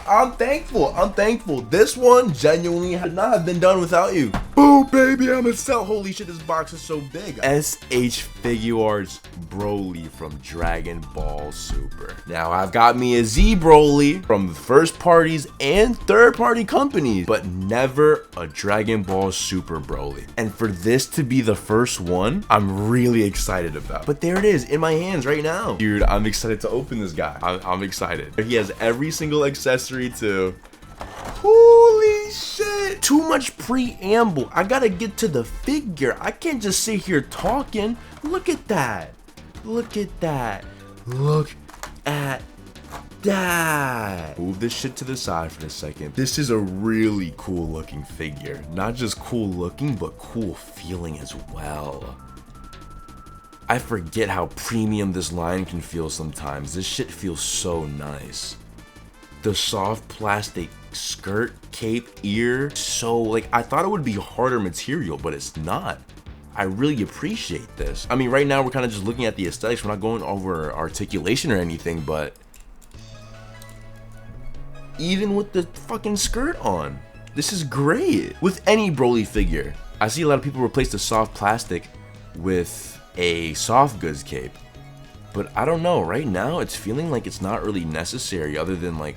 I'm thankful. I'm thankful. This one genuinely would not have been done without you. Boo, baby, I'm a sell. Holy shit, this box is so big. S.H.Figuarts Broly from Dragon Ball Super. Now, I've got me a Z Broly from first parties and third party companies, but never a Dragon Ball Super Broly. And for this to be the first one, I'm really excited about. But there it is in my hands right now. Dude, I'm excited to open this guy. I'm excited. He has every single accessory too. Holy shit. Too much preamble. I gotta get to the figure. I can't just sit here talking. Look at that. Look at that. Look at that. Move this shit to the side for a second. This is a really cool looking figure. Not just cool looking, but cool feeling as well. I forget how premium this line can feel sometimes. This shit feels so nice. The soft plastic skirt, cape, ear, so like I thought it would be harder material, but it's not. I really appreciate this. I mean, right now we're kind of just looking at the aesthetics. We're not going over articulation or anything, but even with the fucking skirt on, this is great. With any Broly figure, I see a lot of people replace the soft plastic with a soft goods cape, but I don't know, right now it's feeling like it's not really necessary other than like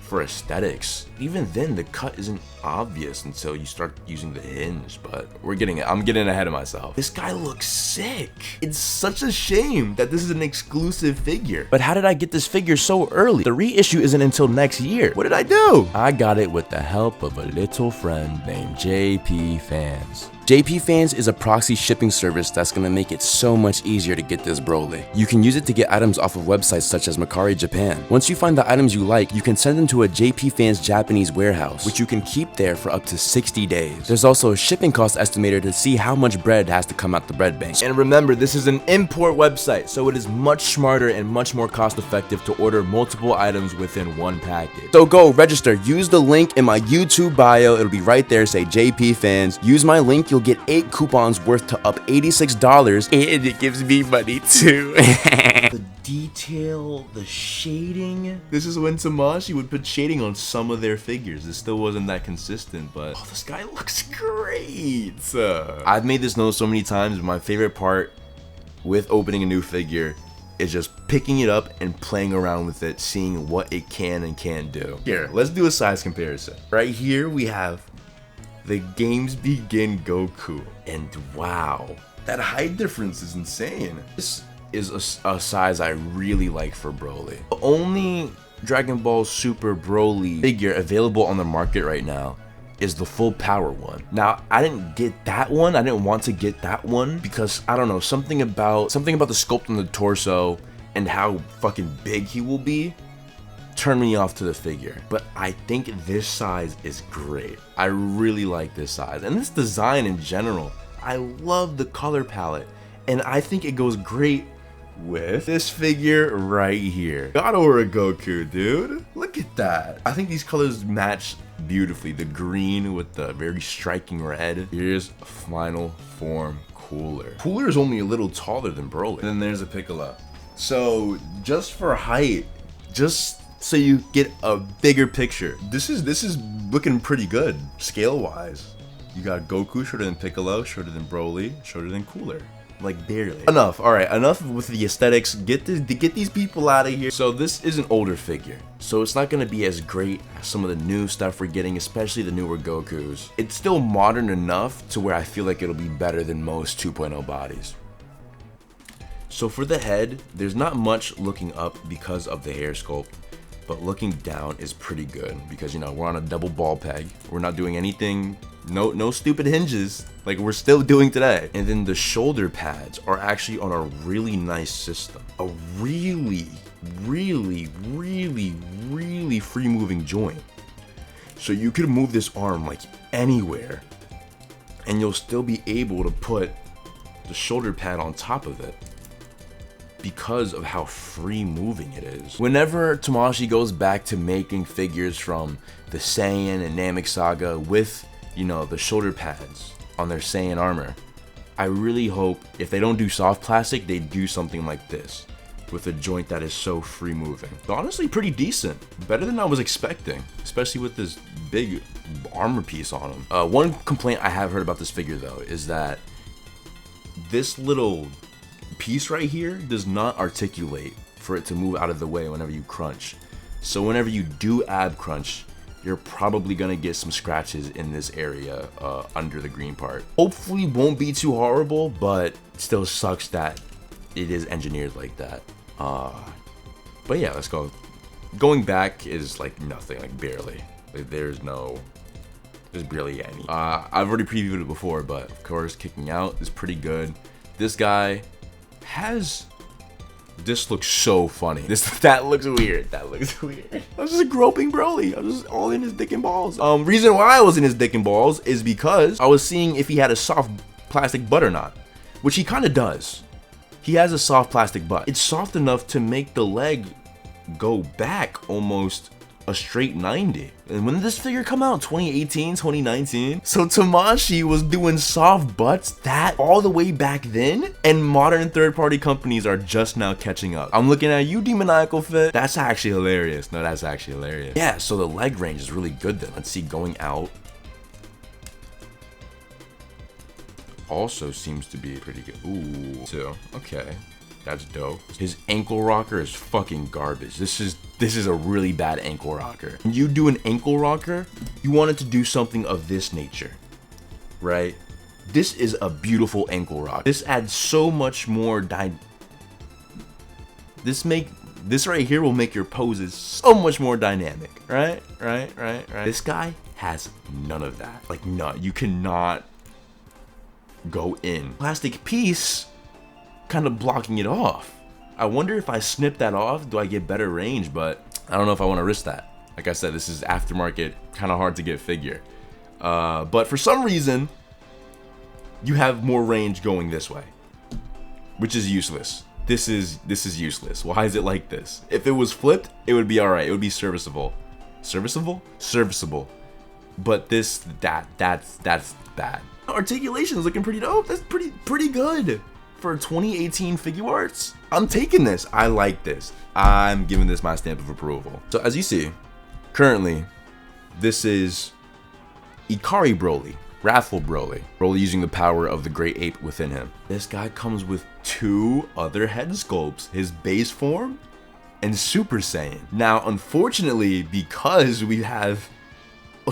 for aesthetics. Even then, the cut isn't obvious until you start using the hinge, but I'm getting ahead of myself. This guy looks sick. It's such a shame that this is an exclusive figure. But how did I get this figure so early? The reissue isn't until next year. What did I do? I got it with the help of a little friend named JP Fans. JP Fans is a proxy shipping service that's gonna make it so much easier to get this Broly. You can use it to get items off of websites such as Mercari Japan. Once you find the items you like, you can send them to a JP Fans Japanese warehouse, which you can keep there for up to 60 days. There's also a shipping cost estimator to see how much bread has to come out the bread bank. And remember, this is an import website, so it is much smarter and much more cost effective to order multiple items within one package. So go register, use the link in my YouTube bio, it'll be right there, say JP Fans. Use my link, you'll get 8 coupons worth to up $86, and it gives me money too. The detail, the shading. This is when Tamashii would put shading on some of their figures. It still wasn't that consistent, but oh, this guy looks great. I've made this note so many times, but my favorite part with opening a new figure is just picking it up and playing around with it, seeing what it can and can't do. Here, let's do a size comparison. Right here we have the Games Begin Goku, and wow, that height difference is insane. This is a size I really like for Broly. The only Dragon Ball Super Broly figure available on the market right now is the full power one. Now, I didn't get that one. I didn't want to get that one because I don't know, something about the sculpt on the torso and how fucking big he will be turned me off to the figure. But I think this size is great. I really like this size and this design in general. I love the color palette and I think it goes great with this figure right here. God or a Goku, dude. Look at that. I think these colors match beautifully. The green with the very striking red. Here's final form Cooler. Cooler is only a little taller than Broly. And then there's a Piccolo. So just for height, just so you get a bigger picture, this is looking pretty good scale wise. You got Goku shorter than Piccolo, shorter than Broly, shorter than Cooler. Like barely. Enough. All right, enough with the aesthetics. Get these people out of here. So this is an older figure, so it's not gonna be as great as some of the new stuff we're getting, especially the newer Gokus. It's still modern enough to where I feel like it'll be better than most 2.0 bodies. So for the head, there's not much looking up because of the hair sculpt, but looking down is pretty good because, you know, we're on a double ball peg. We're not doing anything, no stupid hinges like we're still doing today. And then the shoulder pads are actually on a really nice system. A really free moving joint. So you could move this arm like anywhere and you'll still be able to put the shoulder pad on top of it, because of how free moving it is. Whenever Tamashii goes back to making figures from the Saiyan and Namek Saga with, you know, the shoulder pads on their Saiyan armor, I really hope if they don't do soft plastic, they do something like this. with a joint that is so free moving. Honestly, pretty decent. Better than I was expecting, especially with this big armor piece on him. One complaint I have heard about this figure though is that this little piece right here does not articulate for it to move out of the way whenever you crunch. So whenever you do ab crunch, you're probably gonna get some scratches in this area under the green part. Hopefully won't be too horrible, but still sucks that it is engineered like that. But yeah, let's go. Going back is like nothing, like barely. Like there's barely any. I've already previewed it before, but of course kicking out is pretty good. This guy has, this looks so funny. That looks weird. That looks weird. I was just groping Broly. I was just all in his dick and balls. Reason why I was in his dick and balls is because I was seeing if he had a soft plastic butt or not, which he kind of does. He has a soft plastic butt. It's soft enough to make the leg go back almost a straight 90. And when did this figure come out? 2018, 2019? So Tamashii was doing soft butts that all the way back then, and modern third-party companies are just now catching up. I'm looking at you, Demoniacal Fit. That's actually hilarious. No, that's actually hilarious. Yeah, so the leg range is really good then. Let's see, going out also seems to be pretty good. Ooh, so okay, that's dope. His ankle rocker is fucking garbage. This is a really bad ankle rocker. When you do an ankle rocker, you want it to do something of this nature, right? This is a beautiful ankle rock. This adds so much more this right here will make your poses so much more dynamic, right? This guy has none of that. Like none. You cannot go in. Plastic piece kind of blocking it off. I wonder if I snip that off, do I get better range? But I don't know if I want to risk that. Like I said, this is aftermarket, kind of hard to get figure. But for some reason, you have more range going this way, which is useless. This is useless. Why is it like this? If it was flipped, it would be all right. It would be serviceable. Serviceable. But that's bad. Articulation is looking pretty dope. That's pretty good for 2018 Figuarts. I'm taking this. I like this. I'm giving this my stamp of approval. So as you see, currently, this is Ikari Broly, Wrathful Broly. Broly using the power of the great ape within him. This guy comes with two other head sculpts, his base form and Super Saiyan. Now, unfortunately, because we have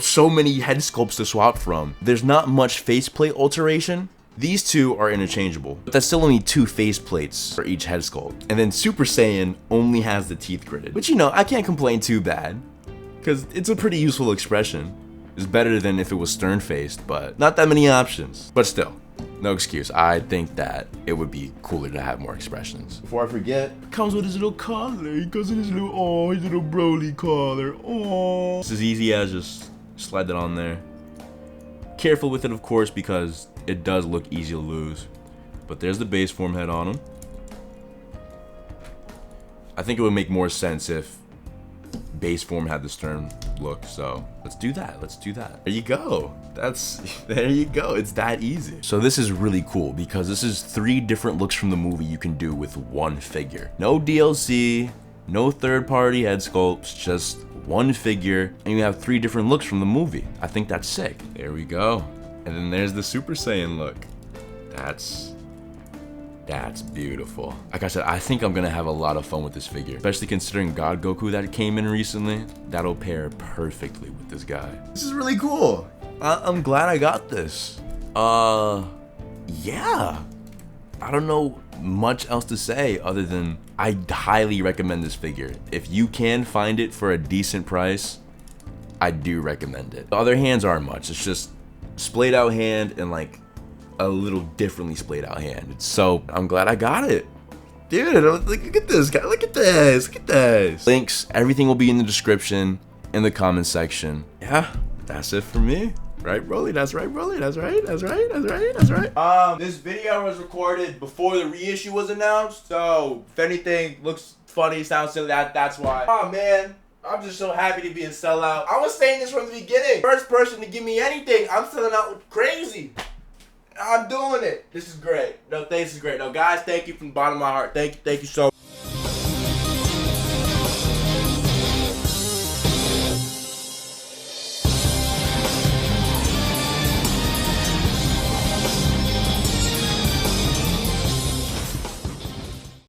so many head sculpts to swap from, there's not much faceplate alteration. These two are interchangeable, but that's still only two faceplates for each head sculpt. And then Super Saiyan only has the teeth gridded, which, you know, I can't complain too bad, because it's a pretty useful expression. It's better than if it was stern-faced, but not that many options. But still, no excuse. I think that it would be cooler to have more expressions. Before I forget, it comes with his little collar. He comes with his little Broly collar. Oh, it's as easy as just slide that on there. Careful with it, of course, because it does look easy to lose. But there's the base form head on him. I think it would make more sense if base form had the stern look, so let's do that. There you go. There you go. It's that easy. So this is really cool because this is 3 different looks from the movie you can do with one figure. No DLC, no third-party head sculpts, just one figure, and you have 3 different looks from the movie. I think that's sick. There we go. And then there's the Super Saiyan look. That's beautiful. Like I said, I think I'm gonna have a lot of fun with this figure, especially considering God Goku that came in recently. That'll pair perfectly with this guy. This is really cool. I'm glad I got this. Yeah. I don't know much else to say other than I highly recommend this figure. If you can find it for a decent price, I do recommend it. The other hands aren't much. It's just splayed out hand and like a little differently splayed out hand. So I'm glad I got it. Dude, look at this guy. Look at this. Links, everything will be in the description, in the comment section. Yeah, that's it for me. Right, Broly? That's right, Broly. That's right. This video was recorded before the reissue was announced, so if anything looks funny, sounds silly, that's why. Oh man, I'm just so happy to be a sellout. I was saying this from the beginning. First person to give me anything, I'm selling out with crazy. I'm doing it. This is great. No, this is great. No, guys, thank you from the bottom of my heart. Thank you so much.